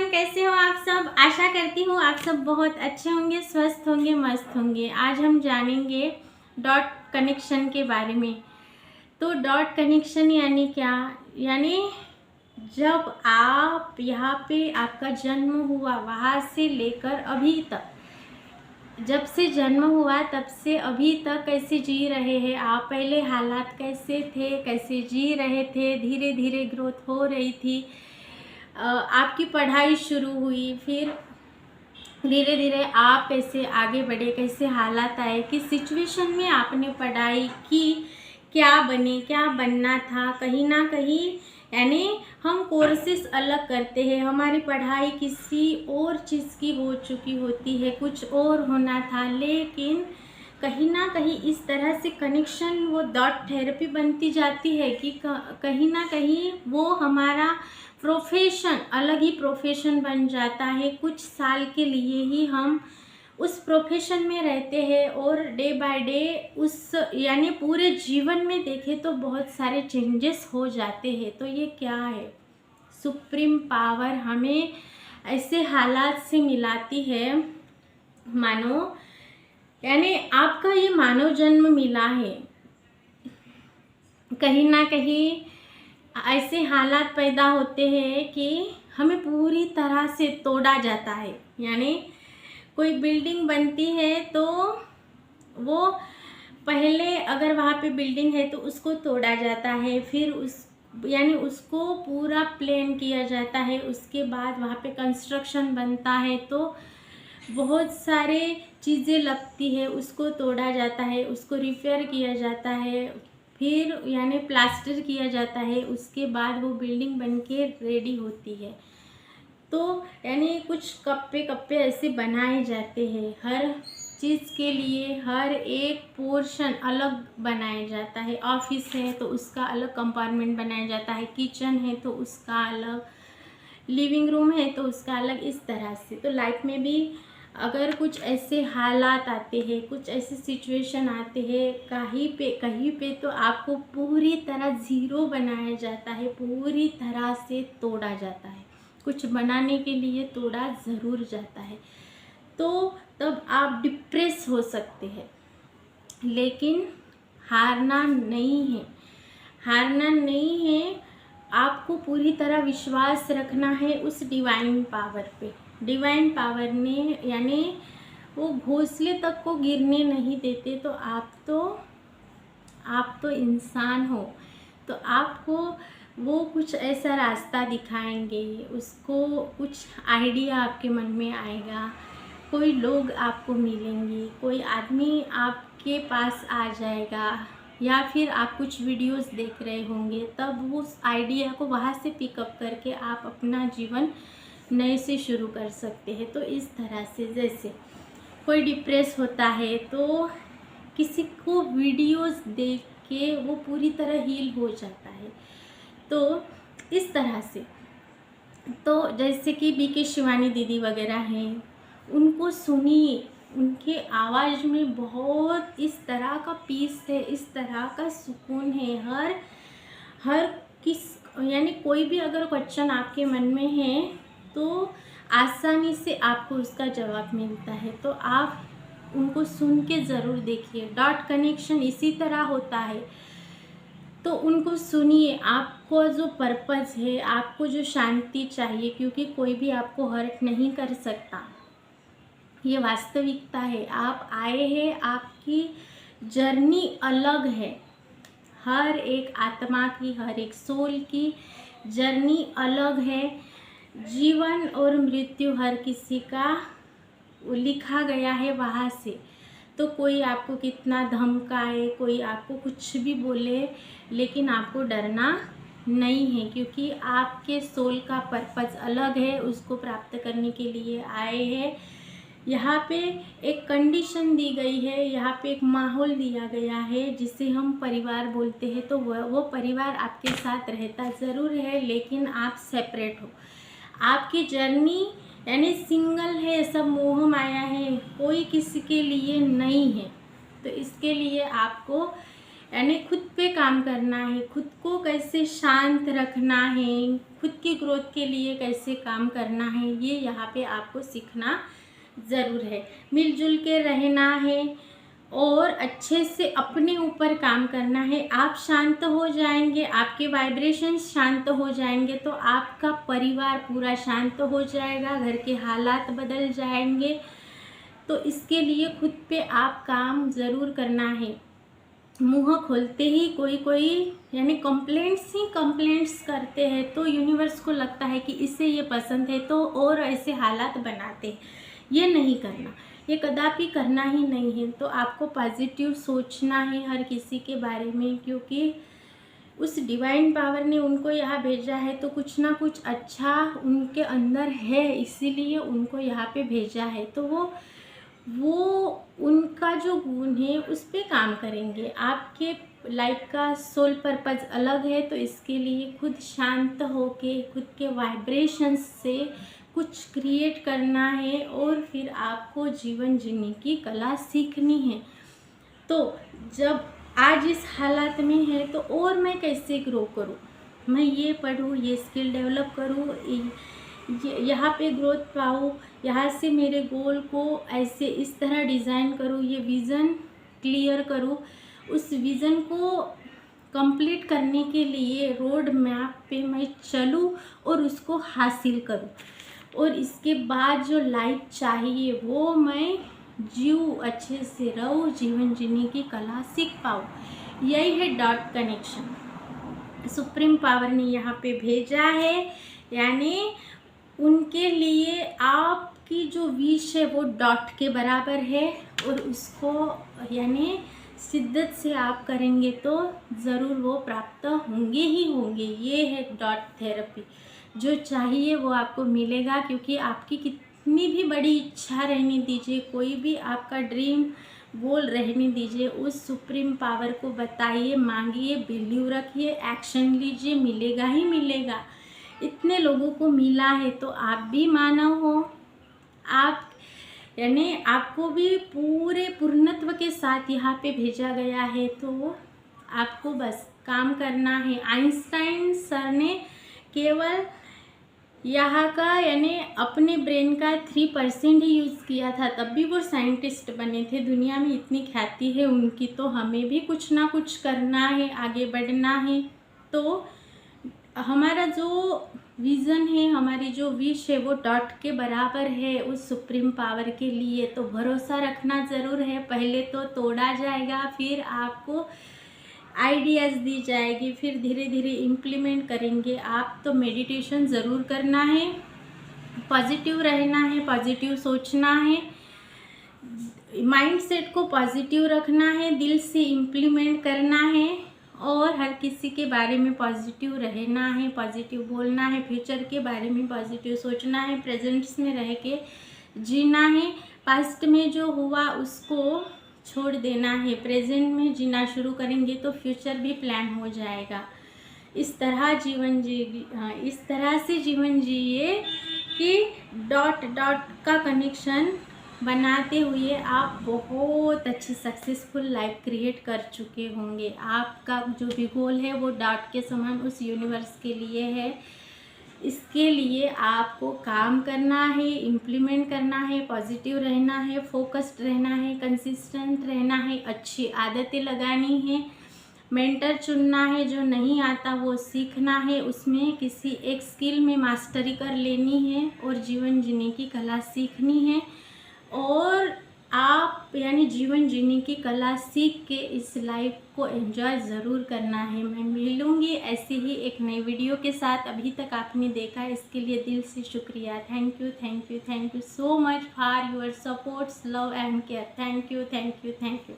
कैसे हो आप सब। आशा करती हूँ आप सब बहुत अच्छे होंगे, स्वस्थ होंगे, मस्त होंगे। आज हम जानेंगे डॉट कनेक्शन के बारे में। तो डॉट कनेक्शन यानी क्या? यानी जब आप यहाँ पे आपका जन्म हुआ वहाँ से लेकर अभी तक, जब से जन्म हुआ तब से अभी तक कैसे जी रहे हैं आप, पहले हालात कैसे थे, कैसे जी रहे थे, धीरे धीरे ग्रोथ हो रही थी, आपकी पढ़ाई शुरू हुई, फिर धीरे धीरे आप कैसे आगे बढ़े, कैसे हालात आए, किस सिचुएशन में आपने पढ़ाई की, क्या बने, क्या बनना था। कहीं ना कहीं यानी हम कोर्सेस अलग करते हैं, हमारी पढ़ाई किसी और चीज़ की हो चुकी होती है, कुछ और होना था, लेकिन कहीं ना कहीं इस तरह से कनेक्शन वो डॉट थेरेपी बनती जाती है कि कहीं ना कहीं वो हमारा प्रोफेशन, अलग ही प्रोफेशन बन जाता है। कुछ साल के लिए ही हम उस प्रोफेशन में रहते हैं और डे बाय डे उस यानी पूरे जीवन में देखें तो बहुत सारे चेंजेस हो जाते हैं। तो ये क्या है? सुप्रीम पावर हमें ऐसे हालात से मिलाती है, मानो यानी आपका ये मानव जन्म मिला है, कहीं ना कहीं ऐसे हालात पैदा होते हैं कि हमें पूरी तरह से तोड़ा जाता है। यानी कोई बिल्डिंग बनती है तो वो पहले अगर वहाँ पे बिल्डिंग है तो उसको तोड़ा जाता है, फिर उस यानी उसको पूरा प्लान किया जाता है, उसके बाद वहाँ पे कंस्ट्रक्शन बनता है तो बहुत सारे चीज़ें लगती है, उसको तोड़ा जाता है, उसको रिपेयर किया जाता है, फिर यानी प्लास्टर किया जाता है, उसके बाद वो बिल्डिंग बन के रेडी होती है। तो यानी कुछ कप्पे कप्पे ऐसे बनाए जाते हैं, हर चीज़ के लिए हर एक पोर्शन अलग बनाया जाता है। ऑफिस है तो उसका अलग कंपार्टमेंट बनाया जाता है, किचन है तो उसका अलग, लिविंग रूम है तो उसका अलग, इस तरह से। तो लाइफ में भी अगर कुछ ऐसे हालात आते हैं, कुछ ऐसे सिचुएशन आते हैं कहीं पे तो आपको पूरी तरह ज़ीरो बनाया जाता है, पूरी तरह से तोड़ा जाता है। कुछ बनाने के लिए तोड़ा ज़रूर जाता है, तो तब आप डिप्रेस हो सकते हैं। लेकिन हारना नहीं है, हारना नहीं है, आपको पूरी तरह विश्वास रखना है उस डिवाइन पावर पे। डिवाइन पावर ने यानी वो घोंसले तक को गिरने नहीं देते। तो आप तो इंसान हो, तो आपको वो कुछ ऐसा रास्ता दिखाएंगे, उसको कुछ आइडिया आपके मन में आएगा, कोई लोग आपको मिलेंगे, कोई आदमी आपके पास आ जाएगा, या फिर आप कुछ वीडियोस देख रहे होंगे, तब उस आइडिया को वहाँ से पिकअप करके आप अपना जीवन नए से शुरू कर सकते हैं। तो इस तरह से जैसे कोई डिप्रेस होता है तो किसी को वीडियोस देख के वो पूरी तरह हील हो जाता है। तो इस तरह से, तो जैसे कि बीके शिवानी दीदी वगैरह हैं, उनको सुनिए, उनके आवाज़ में बहुत इस तरह का पीस है, इस तरह का सुकून है। हर किस यानी कोई भी अगर क्वेश्चन आपके मन में है तो आसानी से आपको उसका जवाब मिलता है। तो आप उनको सुन के ज़रूर देखिए। डॉट कनेक्शन इसी तरह होता है, तो उनको सुनिए। आपको जो पर्पस है, आपको जो शांति चाहिए, क्योंकि कोई भी आपको हर्ट नहीं कर सकता, ये वास्तविकता है। आप आए हैं, आपकी जर्नी अलग है, हर एक आत्मा की, हर एक सोल की जर्नी अलग है। जीवन और मृत्यु हर किसी का लिखा गया है वहाँ से। तो कोई आपको कितना धमकाए, कोई आपको कुछ भी बोले, लेकिन आपको डरना नहीं है, क्योंकि आपके सोल का पर्पस अलग है, उसको प्राप्त करने के लिए आए हैं। यहाँ पे एक कंडीशन दी गई है, यहाँ पे एक माहौल दिया गया है जिसे हम परिवार बोलते हैं। तो वो परिवार आपके साथ रहता ज़रूर है, लेकिन आप सेपरेट हो। आपकी जर्नी यानी सिंगल है, सब मोह माया है, कोई किसी के लिए नहीं है। तो इसके लिए आपको यानी खुद पे काम करना है, खुद को कैसे शांत रखना है, खुद की ग्रोथ के लिए कैसे काम करना है, ये यहाँ पे आपको सीखना ज़रूर है। मिलजुल के रहना है और अच्छे से अपने ऊपर काम करना है। आप शांत हो जाएंगे, आपके वाइब्रेशंस शांत हो जाएंगे तो आपका परिवार पूरा शांत हो जाएगा, घर के हालात बदल जाएंगे। तो इसके लिए खुद पे आप काम ज़रूर करना है। मुँह खोलते ही कोई कोई यानी कंप्लेंट्स करते हैं तो यूनिवर्स को लगता है कि इसे ये पसंद है तो और ऐसे हालात बनाते हैं। ये नहीं करना, ये कदापि करना ही नहीं है। तो आपको पॉजिटिव सोचना है हर किसी के बारे में, क्योंकि उस डिवाइन पावर ने उनको यहाँ भेजा है तो कुछ ना कुछ अच्छा उनके अंदर है, इसीलिए उनको यहाँ पे भेजा है। तो वो उनका जो गुण है उस पे काम करेंगे। आपके लाइफ का सोल पर्पज़ अलग है, तो इसके लिए खुद शांत होके खुद के वाइब्रेशंस से कुछ क्रिएट करना है और फिर आपको जीवन जीने की कला सीखनी है। तो जब आज इस हालात में है तो और मैं कैसे ग्रो करूँ, मैं ये पढूँ, ये स्किल डेवलप करूँ, यहाँ पे ग्रोथ पाऊँ, यहाँ से मेरे गोल को ऐसे इस तरह डिज़ाइन करूँ, ये विज़न क्लियर करूँ, उस विज़न को कंप्लीट करने के लिए रोड मैप पे मैं चलूँ और उसको हासिल करूँ, और इसके बाद जो लाइफ चाहिए वो मैं जीऊँ, अच्छे से रहूँ, जीवन जीने की कला सीख पाऊँ। यही है डॉट कनेक्शन सुप्रीम पावर ने यहाँ पे भेजा है। यानी उनके लिए आपकी जो विश है वो डॉट के बराबर है, और उसको यानी शिद्दत से आप करेंगे तो ज़रूर वो प्राप्त होंगे ही होंगे। ये है डॉट थेरेपी, जो चाहिए वो आपको मिलेगा। क्योंकि आपकी कितनी भी बड़ी इच्छा रहने दीजिए, कोई भी आपका ड्रीम गोल रहने दीजिए, उस सुप्रीम पावर को बताइए, मांगिए, बिलीव रखिए, एक्शन लीजिए, मिलेगा ही मिलेगा। इतने लोगों को मिला है तो आप भी मानव हो, आप यानी आपको भी पूरे पूर्णत्व के साथ यहाँ पे भेजा गया है। तो आपको बस काम करना है। आइंस्टाइन सर ने केवल यहाँ का यानी अपने ब्रेन का 3% ही यूज़ किया था, तब भी वो साइंटिस्ट बने थे। दुनिया में इतनी ख्याति है उनकी, तो हमें भी कुछ ना कुछ करना है, आगे बढ़ना है। तो हमारा जो विज़न है, हमारी जो विश है वो डॉट के बराबर है उस सुप्रीम पावर के लिए। तो भरोसा रखना ज़रूर है। पहले तो तोड़ा जाएगा, फिर आपको आइडियाज़ दी जाएगी, फिर धीरे धीरे इम्प्लीमेंट करेंगे आप। तो मेडिटेशन ज़रूर करना है, पॉजिटिव रहना है, पॉजिटिव सोचना है, माइंडसेट को पॉजिटिव रखना है, दिल से इम्प्लीमेंट करना है, और हर किसी के बारे में पॉजिटिव रहना है, पॉजिटिव बोलना है, फ्यूचर के बारे में पॉजिटिव सोचना है, प्रेजेंट्स में रह के जीना है। पास्ट में जो हुआ उसको छोड़ देना है, प्रेजेंट में जीना शुरू करेंगे तो फ्यूचर भी प्लान हो जाएगा। इस तरह इस तरह से जीवन जिए कि डॉट डॉट का कनेक्शन बनाते हुए आप बहुत अच्छी सक्सेसफुल लाइफ क्रिएट कर चुके होंगे। आपका जो भी गोल है वो डॉट के समान उस यूनिवर्स के लिए है। इसके लिए आपको काम करना है, इम्प्लीमेंट करना है, पॉजिटिव रहना है, फोकस्ड रहना है, कंसिस्टेंट रहना है, अच्छी आदतें लगानी है, मेंटर चुनना है, जो नहीं आता वो सीखना है, उसमें किसी एक स्किल में मास्टरी कर लेनी है और जीवन जीने की कला सीखनी है। और आप यानी जीवन जीने की कला सीख के इस लाइफ को एंजॉय ज़रूर करना है। मैं मिलूँगी ऐसे ही एक नई वीडियो के साथ। अभी तक आपने देखा इसके लिए दिल से शुक्रिया। Thank you so much for your supports, love and care. Thank you.